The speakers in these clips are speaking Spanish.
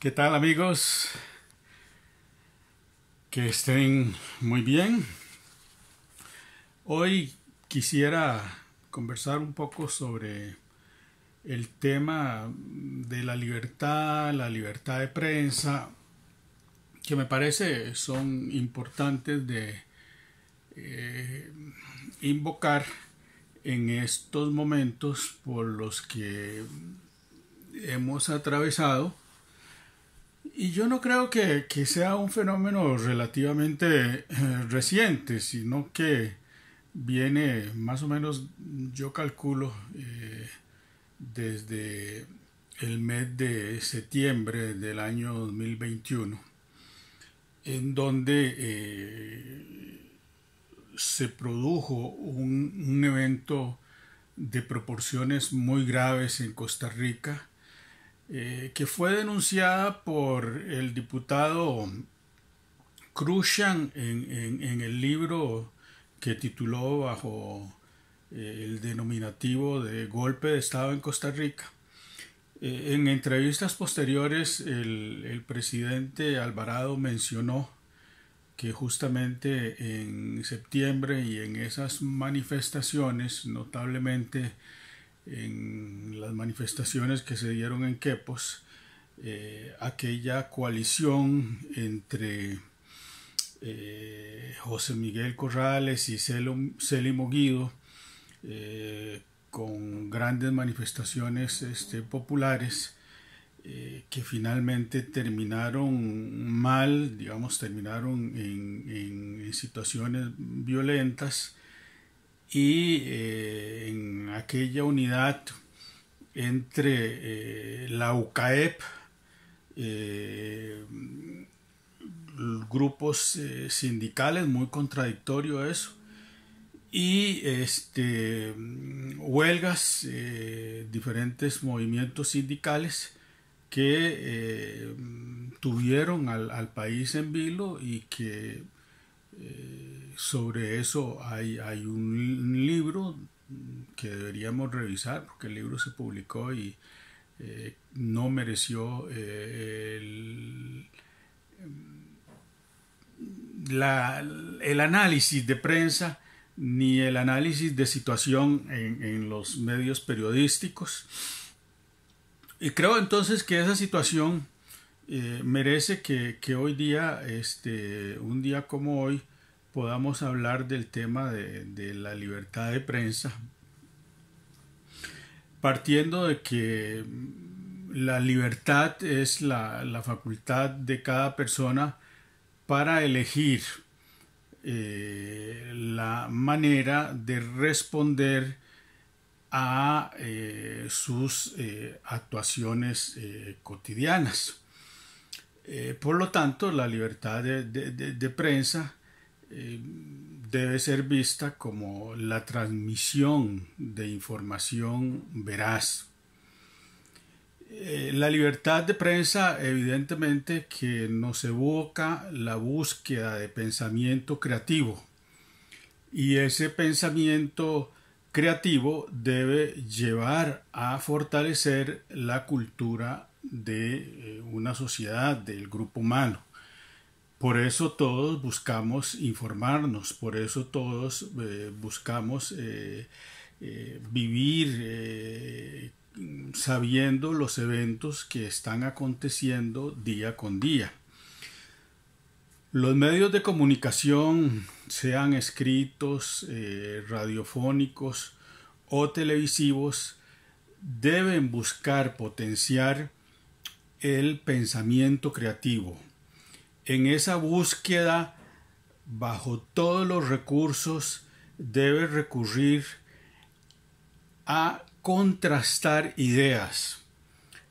¿Qué tal, amigos? Que estén muy bien. Hoy quisiera conversar un poco sobre el tema de la libertad de prensa, que me parece son importantes de eh, invocar en estos momentos por los que hemos atravesado. Y yo no creo que sea un fenómeno relativamente reciente, sino que viene más o menos, yo calculo, desde el mes de septiembre del año 2021, en donde se produjo un evento de proporciones muy graves en Costa Rica, que fue denunciada por el diputado Cruzan en el libro que tituló bajo el denominativo de Golpe de Estado en Costa Rica. En entrevistas posteriores, el presidente Alvarado mencionó que justamente en septiembre y en esas manifestaciones, notablemente en las manifestaciones que se dieron en Quepos, aquella coalición entre José Miguel Corrales y Célimo Guido, con grandes manifestaciones populares, que finalmente terminaron mal, digamos, terminaron en situaciones violentas, y en aquella unidad entre la UCAEP, grupos sindicales, muy contradictorio eso, y huelgas, diferentes movimientos sindicales que tuvieron al país en vilo, y que sobre eso hay un libro que deberíamos revisar, porque el libro se publicó y no mereció el análisis de prensa ni el análisis de situación en los medios periodísticos. Y creo entonces que esa situación merece que hoy día, un día como hoy, podamos hablar del tema de la libertad de prensa, partiendo de que la libertad es la facultad de cada persona para elegir la manera de responder a sus actuaciones cotidianas. Por lo tanto, la libertad de prensa debe ser vista como la transmisión de información veraz. La libertad de prensa, evidentemente, que nos evoca la búsqueda de pensamiento creativo, y ese pensamiento creativo debe llevar a fortalecer la cultura de una sociedad, del grupo humano. Por eso todos buscamos informarnos, por eso todos buscamos vivir sabiendo los eventos que están aconteciendo día con día. Los medios de comunicación, sean escritos, radiofónicos o televisivos, deben buscar potenciar el pensamiento creativo. En esa búsqueda, bajo todos los recursos, debe recurrir a contrastar ideas.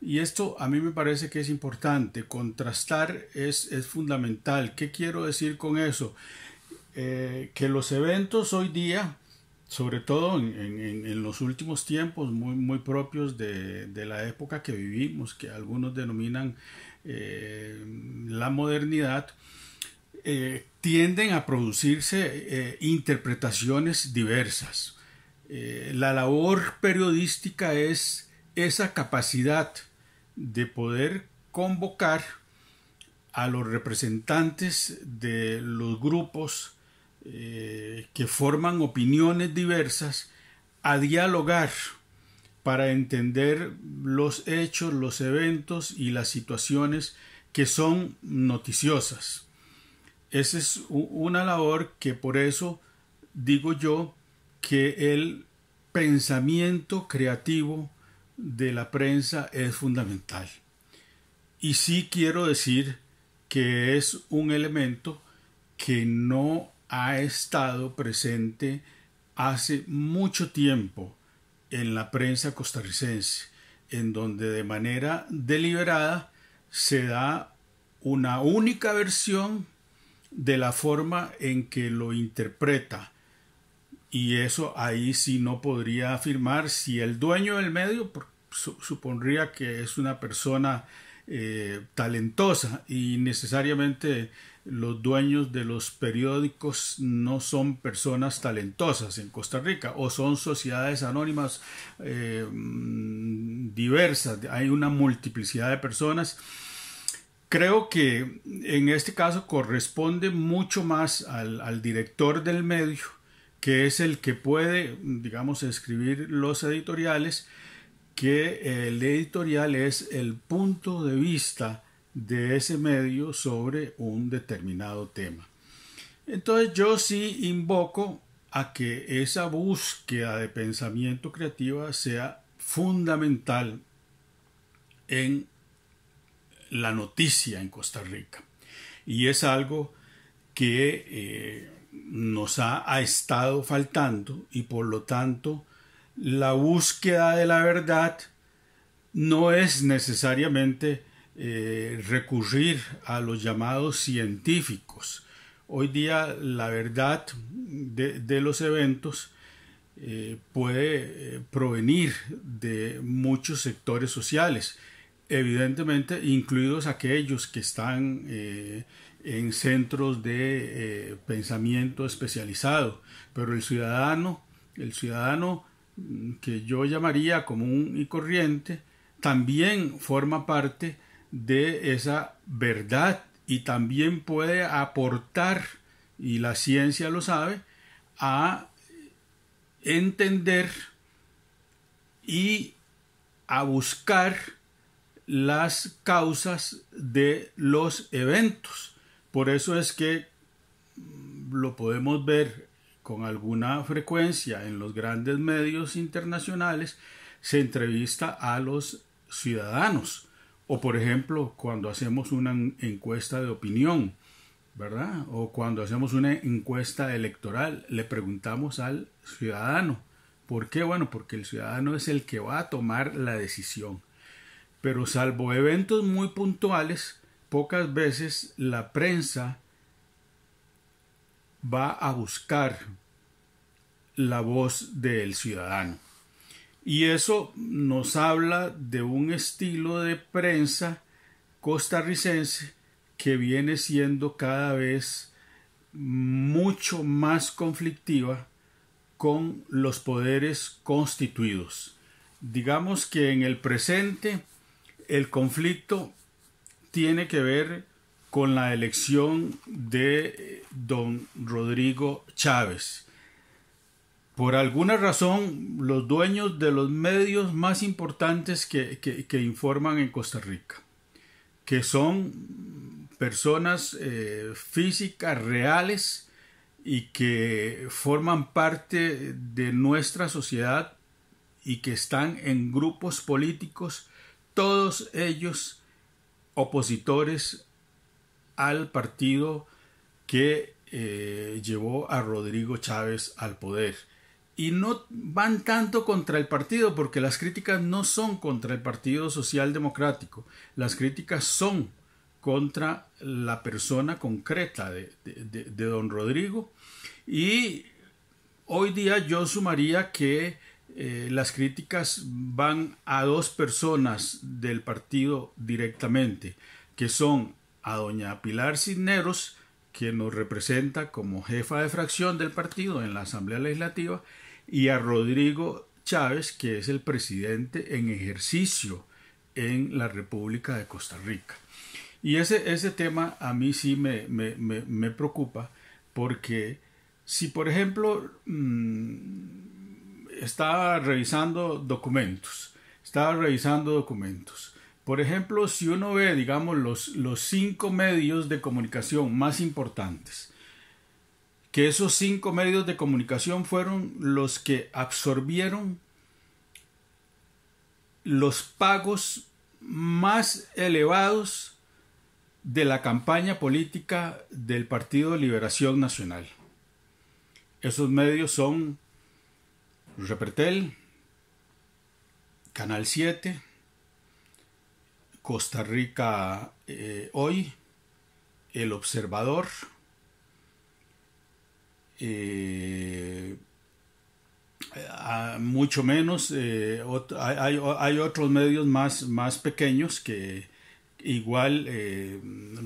Y esto a mí me parece que es importante. Contrastar es fundamental. ¿Qué quiero decir con eso? Que los eventos hoy día, sobre todo en los últimos tiempos, muy propios de la época que vivimos, que algunos denominan la modernidad, tienden a producirse interpretaciones diversas. La labor periodística es esa capacidad de poder convocar a los representantes de los grupos que forman opiniones diversas a dialogar para entender los hechos, los eventos y las situaciones que son noticiosas. Esa es una labor que por eso digo yo que el pensamiento creativo de la prensa es fundamental. Y sí quiero decir que es un elemento que no ha estado presente hace mucho tiempo en la prensa costarricense, en donde de manera deliberada se da una única versión de la forma en que lo interpreta. Y eso ahí sí no podría afirmar si el dueño del medio supondría que es una persona talentosa, y necesariamente los dueños de los periódicos no son personas talentosas en Costa Rica, o son sociedades anónimas diversas, hay una multiplicidad de personas. Creo que en este caso corresponde mucho más al director del medio, que es el que puede, digamos, escribir los editoriales, que el editorial es el punto de vista de ese medio sobre un determinado tema. Entonces yo sí invoco a que esa búsqueda de pensamiento creativa sea fundamental en la noticia en Costa Rica. Y es algo que nos ha estado faltando, y por lo tanto la búsqueda de la verdad no es necesariamente recurrir a los llamados científicos. Hoy día la verdad de los eventos puede provenir de muchos sectores sociales, evidentemente incluidos aquellos que están en centros de pensamiento especializado, pero el ciudadano que yo llamaría común y corriente también forma parte de esa verdad, y también puede aportar, y la ciencia lo sabe, a entender y a buscar las causas de los eventos. Por eso es que lo podemos ver con alguna frecuencia en los grandes medios internacionales. Se entrevista a los ciudadanos, o por ejemplo cuando hacemos una encuesta de opinión, ¿verdad? O cuando hacemos una encuesta electoral, le preguntamos al ciudadano. ¿Por qué? Bueno, porque el ciudadano es el que va a tomar la decisión. Pero salvo eventos muy puntuales, pocas veces la prensa va a buscar la voz del ciudadano. Y eso nos habla de un estilo de prensa costarricense que viene siendo cada vez mucho más conflictiva con los poderes constituidos. Digamos que en el presente el conflicto tiene que ver con la elección de don Rodrigo Chávez. Por alguna razón, los dueños de los medios más importantes que informan en Costa Rica, que son personas físicas reales y que forman parte de nuestra sociedad y que están en grupos políticos, todos ellos opositores al partido que llevó a Rodrigo Chávez al poder. Y no van tanto contra el partido, porque las críticas no son contra el Partido Social Democrático, las críticas son contra la persona concreta de don Rodrigo. Y hoy día yo sumaría que las críticas van a dos personas del partido directamente, que son a doña Pilar Cisneros, que nos representa como jefa de fracción del partido en la Asamblea Legislativa, y a Rodrigo Chávez, que es el presidente en ejercicio en la República de Costa Rica. Y ese tema a mí sí me preocupa, porque si por ejemplo estaba revisando documentos, por ejemplo, si uno ve, digamos, los 5 medios de comunicación más importantes, que esos 5 medios de comunicación fueron los que absorbieron los pagos más elevados de la campaña política del Partido Liberación Nacional. Esos medios son Repretel, Canal 7, Costa Rica Hoy, El Observador, mucho menos, hay otros medios más pequeños que igual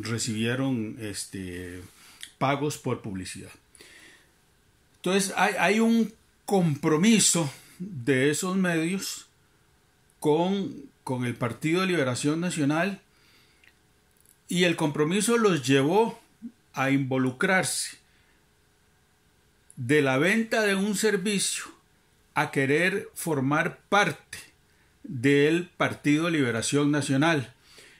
recibieron pagos por publicidad. Entonces hay un compromiso de esos medios con el Partido de Liberación Nacional, y el compromiso los llevó a involucrarse de la venta de un servicio a querer formar parte del Partido de Liberación Nacional.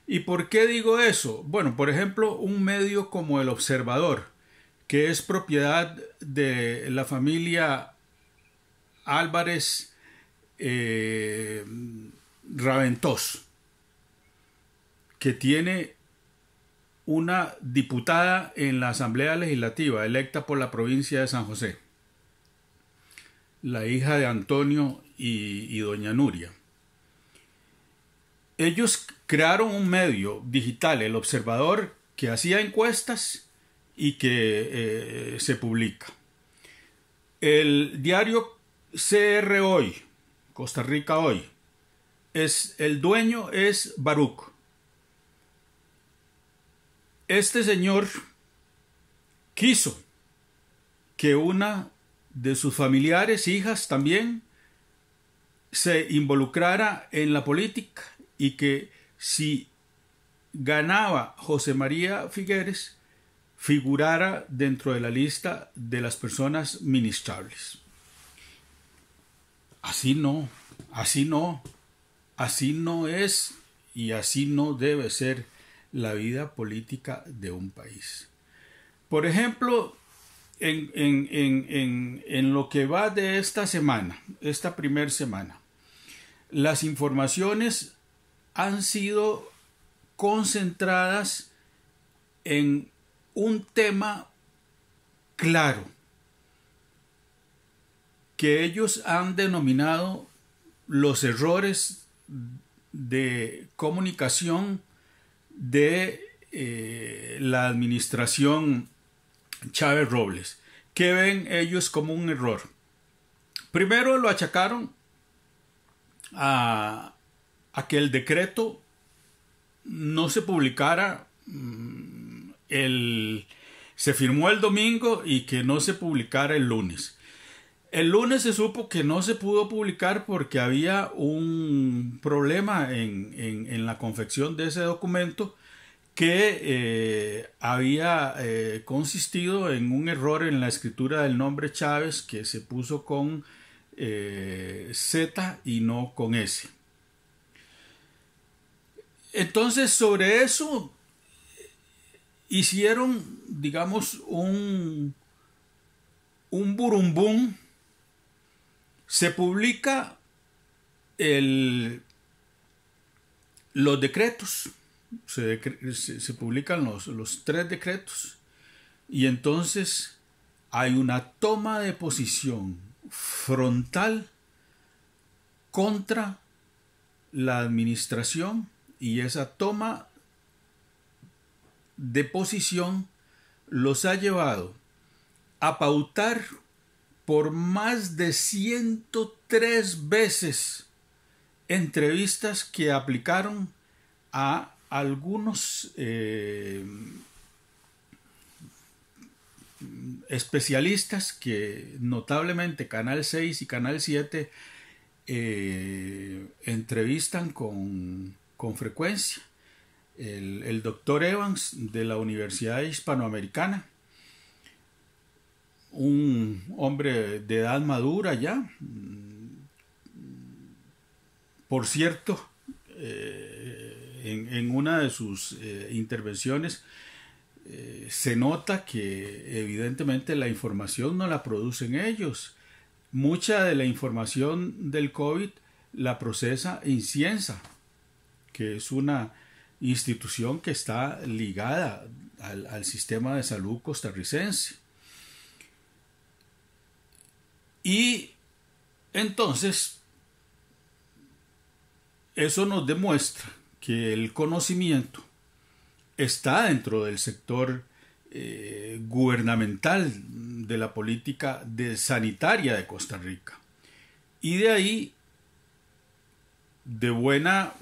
¿Y por qué digo eso? Bueno, por ejemplo, un medio como El Observador, que es propiedad de la familia Álvarez Raventós, que tiene una diputada en la Asamblea Legislativa electa por la provincia de San José, la hija de Antonio y doña Nuria. Ellos crearon un medio digital, El Observador, que hacía encuestas y que se publica. El diario CR Hoy, Costa Rica Hoy, el dueño es Baruch. Este señor quiso que una de sus familiares, hijas también, se involucrara en la política, y que si ganaba José María Figueres, figurara dentro de la lista de las personas ministrables. Así no es y así no debe ser la vida política de un país. Por ejemplo, en lo que va de esta primera semana, las informaciones han sido concentradas en un tema claro que ellos han denominado los errores de comunicación de la administración Chávez Robles, que ven ellos como un error. Primero lo achacaron a que el decreto no se publicara, se firmó el domingo y que no se publicara el lunes. El lunes se supo que no se pudo publicar porque había un problema en la confección de ese documento, que había consistido en un error en la escritura del nombre Chávez, que se puso con Z y no con S. Entonces, sobre eso hicieron, digamos, un burumbum. Se publica los decretos, se publican los 3 decretos, y entonces hay una toma de posición frontal contra la administración, y esa toma de posición los ha llevado a pautar por más de 103 veces entrevistas que aplicaron a algunos especialistas que notablemente Canal 6 y Canal 7 entrevistan con con frecuencia. El doctor Evans de la Universidad Hispanoamericana, un hombre de edad madura ya, por cierto, en una de sus intervenciones se nota que evidentemente la información no la producen ellos. Mucha de la información del COVID la procesa Inciensa, que es una institución que está ligada al sistema de salud costarricense. Y entonces eso nos demuestra que el conocimiento está dentro del sector gubernamental de la política sanitaria de Costa Rica. Y de ahí, de buena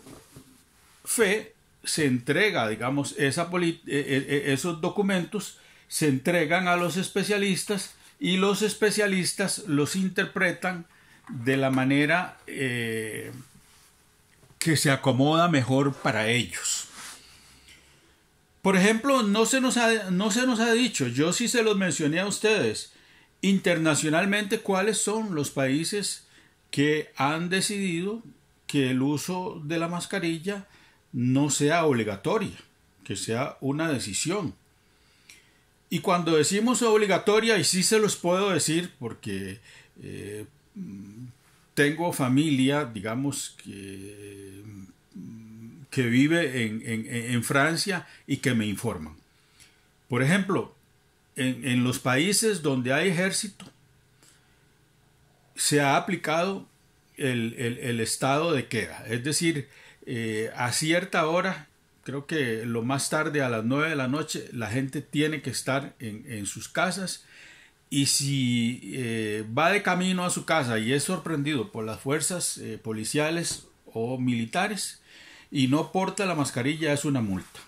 fe, se entrega, digamos, esos documentos se entregan a los especialistas y los especialistas los interpretan de la manera que se acomoda mejor para ellos. Por ejemplo, no se nos ha dicho, yo sí se los mencioné a ustedes, internacionalmente cuáles son los países que han decidido que el uso de la mascarilla no sea obligatoria, que sea una decisión. Y cuando decimos obligatoria, y sí se los puedo decir porque tengo familia, digamos, que vive en Francia y que me informan. Por ejemplo, en los países donde hay ejército, se ha aplicado el estado de queda, es decir, a cierta hora, creo que lo más tarde a las 9 de la noche, la gente tiene que estar en sus casas, y si va de camino a su casa y es sorprendido por las fuerzas policiales o militares y no porta la mascarilla, es una multa.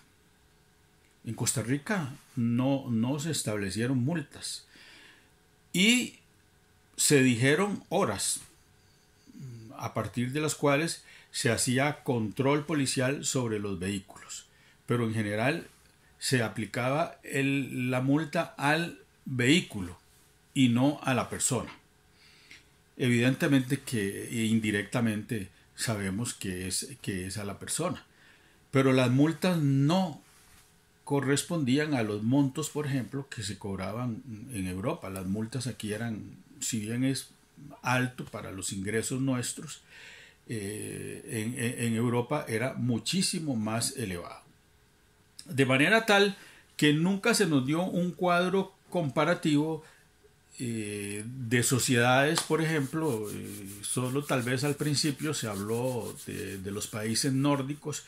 En Costa Rica no se establecieron multas y se dijeron horas a partir de las cuales se hacía control policial sobre los vehículos, pero en general se aplicaba la multa al vehículo y no a la persona. Evidentemente que indirectamente sabemos que es a la persona, pero las multas no correspondían a los montos, por ejemplo, que se cobraban en Europa. Las multas aquí eran, si bien es alto para los ingresos nuestros, en Europa era muchísimo más elevado. De manera tal que nunca se nos dio un cuadro comparativo de sociedades, por ejemplo, solo tal vez al principio se habló de los países nórdicos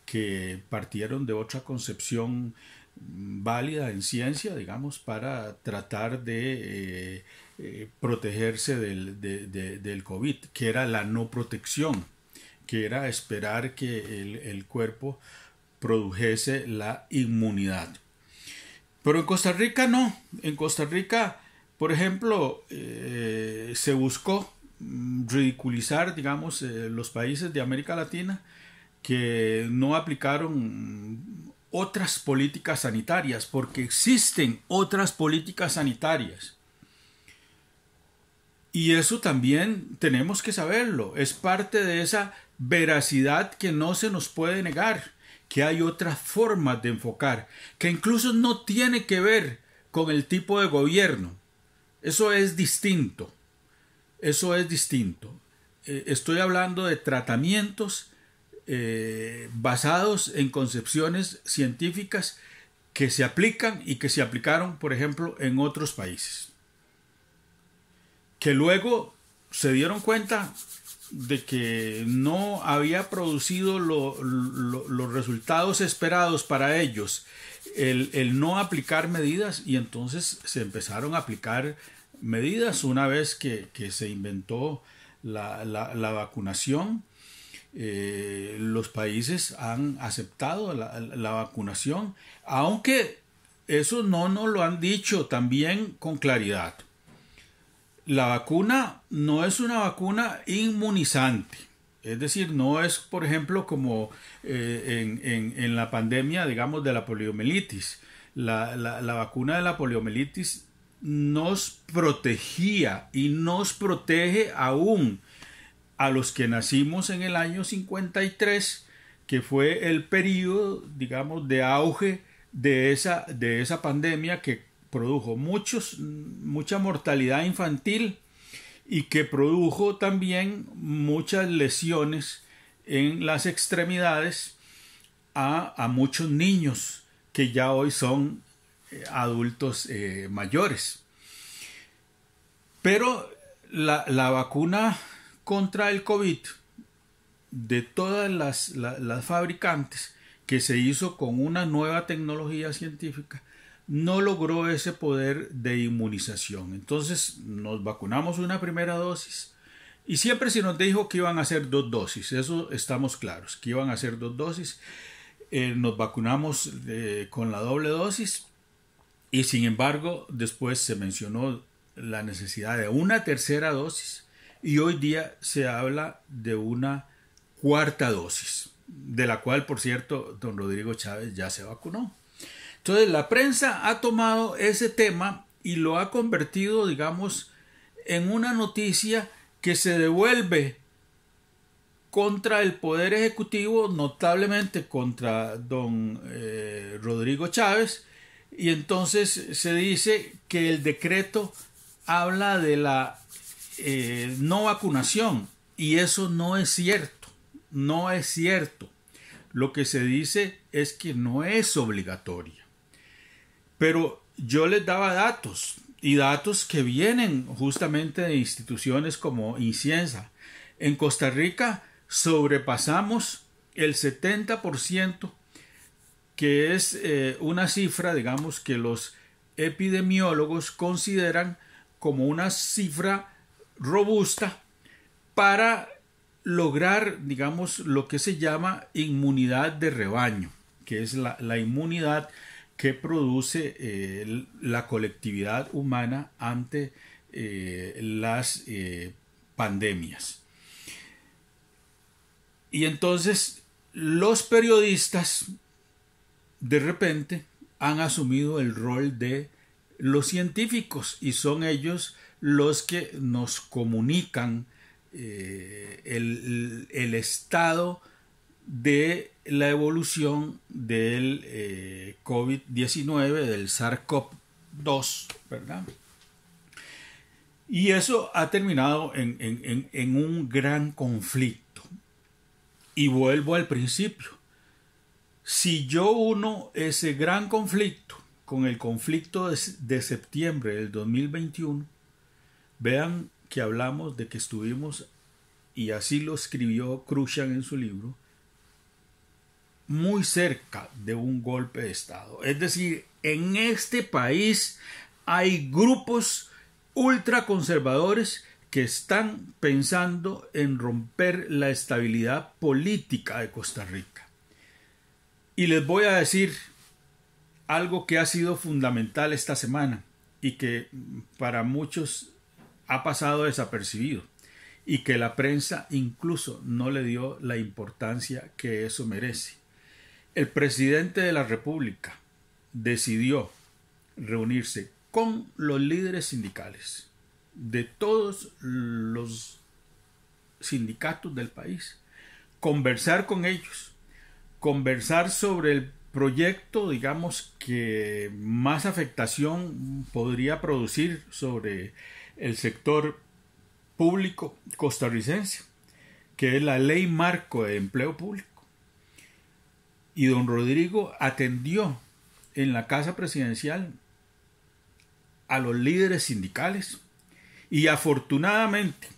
que partieron de otra concepción válida en ciencia, digamos, para tratar de protegerse del COVID, que era la no protección, que era esperar que el cuerpo produjese la inmunidad. Pero en Costa Rica no. En Costa Rica, por ejemplo, se buscó ridiculizar, digamos, los países de América Latina que no aplicaron otras políticas sanitarias, porque existen otras políticas sanitarias. Y eso también tenemos que saberlo. Es parte de esa veracidad que no se nos puede negar, que hay otras formas de enfocar, que incluso no tiene que ver con el tipo de gobierno. Eso es distinto. Eso es distinto. Estoy hablando de tratamientos basados en concepciones científicas que se aplican y que se aplicaron, por ejemplo, en otros países, que luego se dieron cuenta de que no había producido los resultados esperados para ellos el no aplicar medidas, y entonces se empezaron a aplicar medidas una vez que se inventó la vacunación. Los países han aceptado la vacunación, aunque eso no nos lo han dicho también con claridad. La vacuna no es una vacuna inmunizante. Es decir, no es, por ejemplo, como en la pandemia, digamos, de la poliomielitis. La vacuna de la poliomielitis nos protegía y nos protege aún a los que nacimos en el año 53, que fue el periodo, digamos, de auge de esa pandemia que produjo mucha mortalidad infantil y que produjo también muchas lesiones en las extremidades a muchos niños que ya hoy son adultos mayores. Pero la vacuna contra el COVID de todas las fabricantes, que se hizo con una nueva tecnología científica, no logró ese poder de inmunización. Entonces nos vacunamos una primera dosis y siempre se nos dijo que iban a ser 2 dosis, eso estamos claros, que iban a ser 2 dosis. Nos vacunamos con la doble dosis y sin embargo después se mencionó la necesidad de una tercera dosis y hoy día se habla de una cuarta dosis, de la cual, por cierto, don Rodrigo Chávez ya se vacunó. Entonces la prensa ha tomado ese tema y lo ha convertido, digamos, en una noticia que se devuelve contra el Poder Ejecutivo, notablemente contra don Rodrigo Chávez, y entonces se dice que el decreto habla de la no vacunación, y eso no es cierto, no es cierto. Lo que se dice es que no es obligatoria. Pero yo les daba datos, y datos que vienen justamente de instituciones como INCIENSA. En Costa Rica sobrepasamos el 70%, que es una cifra, digamos, que los epidemiólogos consideran como una cifra robusta para lograr, digamos, lo que se llama inmunidad de rebaño, que es la inmunidad que produce la colectividad humana ante las pandemias. Y entonces los periodistas de repente han asumido el rol de los científicos y son ellos los que nos comunican el estado de la evolución del COVID-19, del SARS-CoV-2, ¿verdad? Y eso ha terminado en un gran conflicto. Y vuelvo al principio. Si yo uno ese gran conflicto con el conflicto de septiembre del 2021, vean que hablamos de que estuvimos, y así lo escribió Cruikshank en su libro, muy cerca de un golpe de Estado. Es decir, en este país hay grupos ultraconservadores que están pensando en romper la estabilidad política de Costa Rica. Y les voy a decir algo que ha sido fundamental esta semana y que para muchos ha pasado desapercibido y que la prensa incluso no le dio la importancia que eso merece. El presidente de la República decidió reunirse con los líderes sindicales de todos los sindicatos del país, conversar con ellos, conversar sobre el proyecto, digamos, que más afectación podría producir sobre el sector público costarricense, que es la Ley Marco de Empleo Público. Y don Rodrigo atendió en la Casa Presidencial a los líderes sindicales y afortunadamente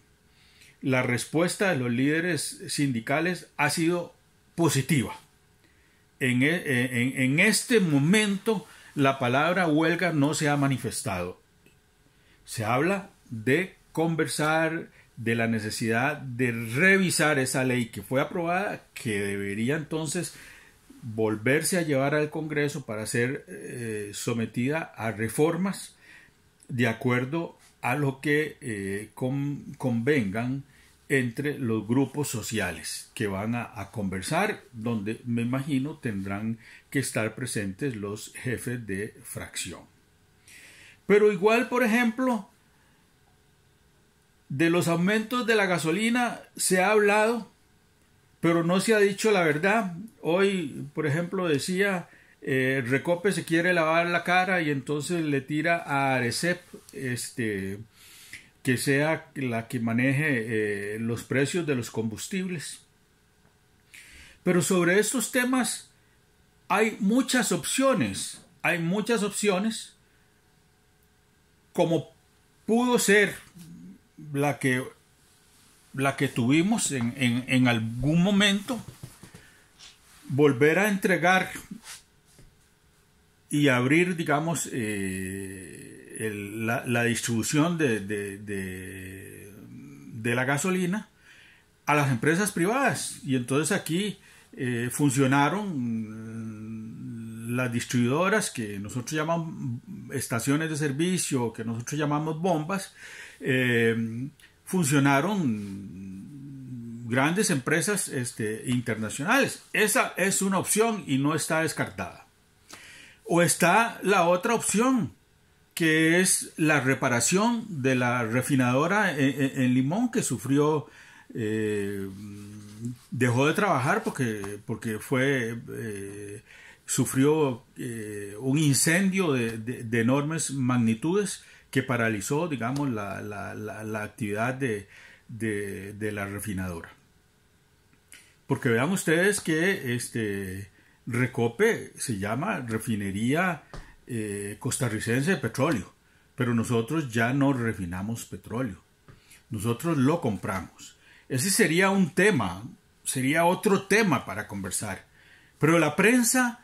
la respuesta de los líderes sindicales ha sido positiva. En este momento la palabra huelga no se ha manifestado. Se habla de conversar, de la necesidad de revisar esa ley que fue aprobada, que debería entonces volverse a llevar al Congreso para ser sometida a reformas de acuerdo a lo que convengan entre los grupos sociales que van a conversar, donde me imagino tendrán que estar presentes los jefes de fracción. Pero igual, por ejemplo, de los aumentos de la gasolina se ha hablado, pero no se ha dicho la verdad. Hoy, por ejemplo, decía, Recope se quiere lavar la cara y entonces le tira a Arecep que sea la que maneje los precios de los combustibles. Pero sobre estos temas hay muchas opciones. Hay muchas opciones, como pudo ser la que tuvimos en algún momento, volver a entregar y abrir, digamos, la distribución de la gasolina a las empresas privadas. Y entonces aquí funcionaron las distribuidoras, que nosotros llamamos estaciones de servicio, que nosotros llamamos bombas. Funcionaron grandes empresas internacionales. Esa es una opción y no está descartada. O está la otra opción, que es la reparación de la refinadora en Limón, que sufrió, dejó de trabajar porque sufrió un incendio de enormes magnitudes que paralizó, digamos, la actividad de la refinadora. Porque vean ustedes que Recope se llama Refinería Costarricense de Petróleo, pero nosotros ya no refinamos petróleo, nosotros lo compramos. Ese sería un tema, sería otro tema para conversar, pero la prensa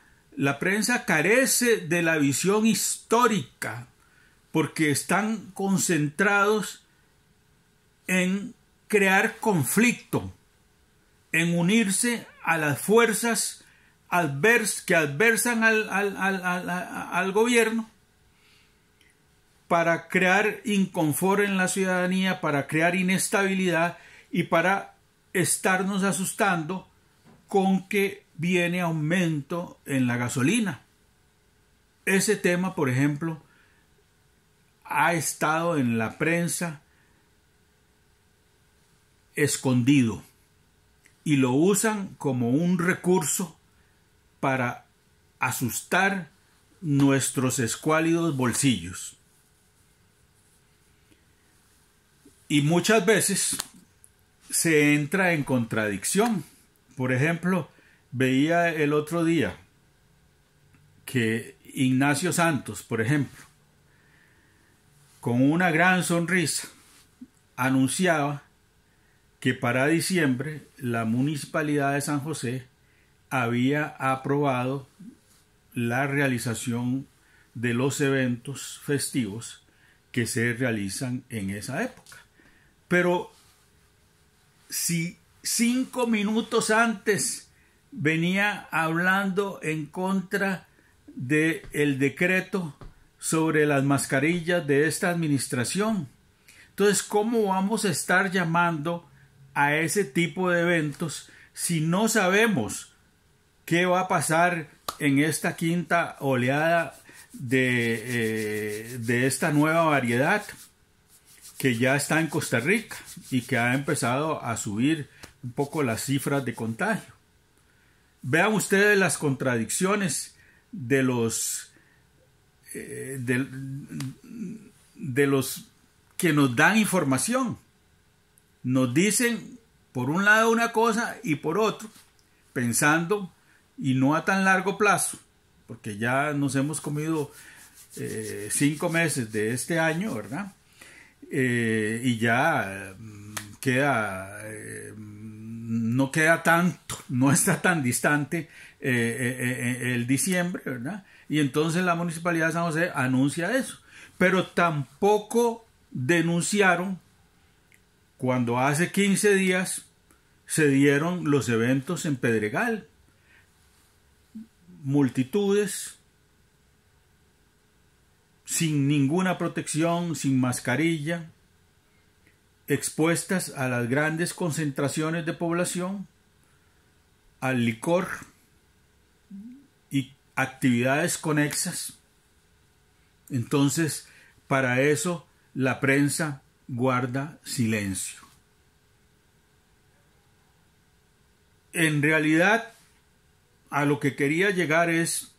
carece de la visión histórica, porque están concentrados en crear conflicto, en unirse a las fuerzas que adversan al gobierno, para crear inconfort en la ciudadanía, para crear inestabilidad y para estarnos asustando con que viene aumento en la gasolina. Ese tema, por ejemplo, ha estado en la prensa escondido y lo usan como un recurso para asustar nuestros escuálidos bolsillos. Y muchas veces se entra en contradicción. Por ejemplo, veía el otro día que Ignacio Santos, por ejemplo, con una gran sonrisa, anunciaba que para diciembre la Municipalidad de San José había aprobado la realización de los eventos festivos que se realizan en esa época. Pero si 5 minutos antes venía hablando en contra del decreto sobre las mascarillas de esta administración, entonces, ¿cómo vamos a estar llamando a ese tipo de eventos si no sabemos qué va a pasar en esta quinta oleada de esta nueva variedad que ya está en Costa Rica y que ha empezado a subir un poco las cifras de contagio? Vean ustedes las contradicciones de los que nos dan información. Nos dicen por un lado una cosa y por otro, pensando, y no a tan largo plazo, porque ya nos hemos comido 5 meses de este año, ¿verdad? Y ya no queda tanto, no está tan distante el diciembre, ¿verdad? Y entonces la Municipalidad de San José anuncia eso, pero tampoco denunciaron cuando hace 15 días se dieron los eventos en Pedregal, multitudes sin ninguna protección, sin mascarilla, expuestas a las grandes concentraciones de población, al licor y actividades conexas. Entonces, para eso la prensa guarda silencio. En realidad, a lo que quería llegar es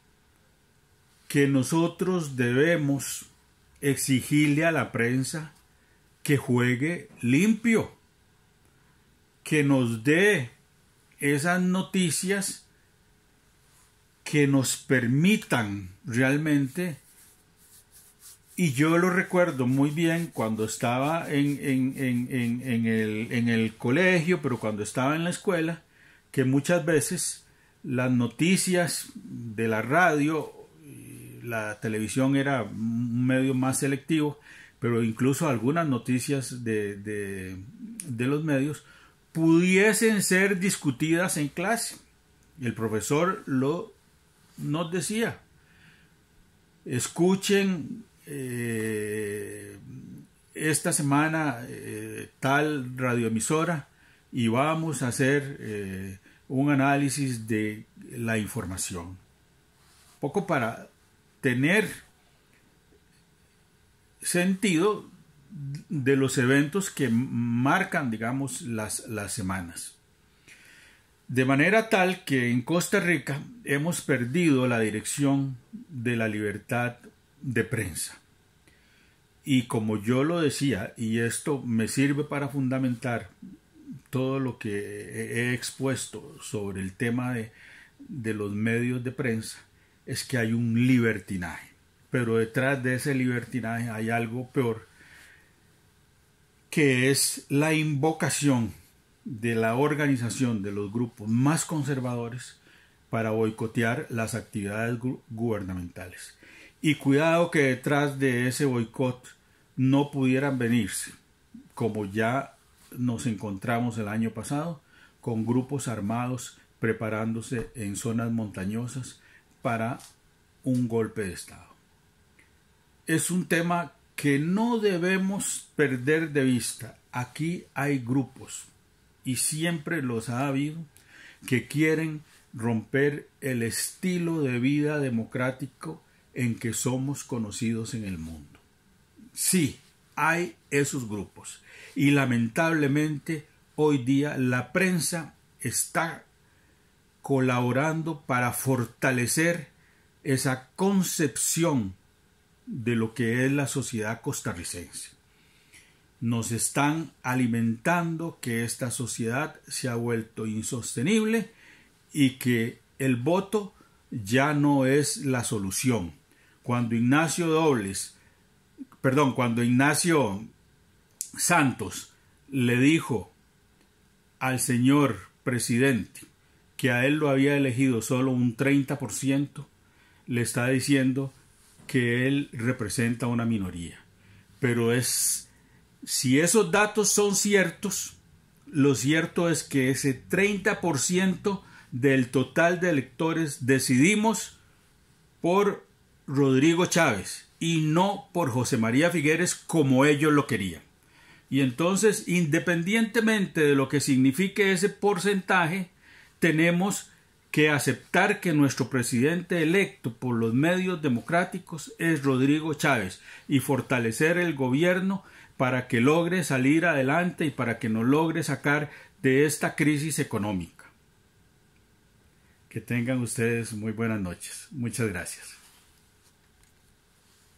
que nosotros debemos exigirle a la prensa que juegue limpio, que nos dé esas noticias que nos permitan realmente. Y yo lo recuerdo muy bien cuando estaba en el colegio, pero cuando estaba en la escuela, que muchas veces las noticias de la radio, la televisión era un medio más selectivo, pero incluso algunas noticias de los medios pudiesen ser discutidas en clase. El profesor nos decía, escuchen esta semana tal radioemisora y vamos a hacer un análisis de la información. Poco para tener sentido de los eventos que marcan, digamos, las semanas. De manera tal que en Costa Rica hemos perdido la dirección de la libertad de prensa. Y como yo lo decía, y esto me sirve para fundamentar todo lo que he expuesto sobre el tema de los medios de prensa, es que hay un libertinaje. Pero detrás de ese libertinaje hay algo peor, que es la invocación de la organización de los grupos más conservadores para boicotear las actividades gubernamentales. Y cuidado que detrás de ese boicot no pudieran venirse, como ya nos encontramos el año pasado, con grupos armados preparándose en zonas montañosas para un golpe de Estado. Es un tema que no debemos perder de vista. Aquí hay grupos, y siempre los ha habido, que quieren romper el estilo de vida democrático en que somos conocidos en el mundo. Sí, hay esos grupos, y lamentablemente hoy día la prensa está colaborando para fortalecer esa concepción de lo que es la sociedad costarricense. Nos están alimentando que esta sociedad se ha vuelto insostenible y que el voto ya no es la solución. Cuando Ignacio Santos le dijo al señor presidente que a él lo había elegido solo un 30%, le está diciendo que él representa una minoría. Pero si esos datos son ciertos, lo cierto es que ese 30% del total de electores decidimos por Rodrigo Chávez y no por José María Figueres como ellos lo querían. Y entonces, independientemente de lo que signifique ese porcentaje, tenemos que aceptar que nuestro presidente electo por los medios democráticos es Rodrigo Chávez y fortalecer el gobierno para que logre salir adelante y para que nos logre sacar de esta crisis económica. Que tengan ustedes muy buenas noches. Muchas gracias.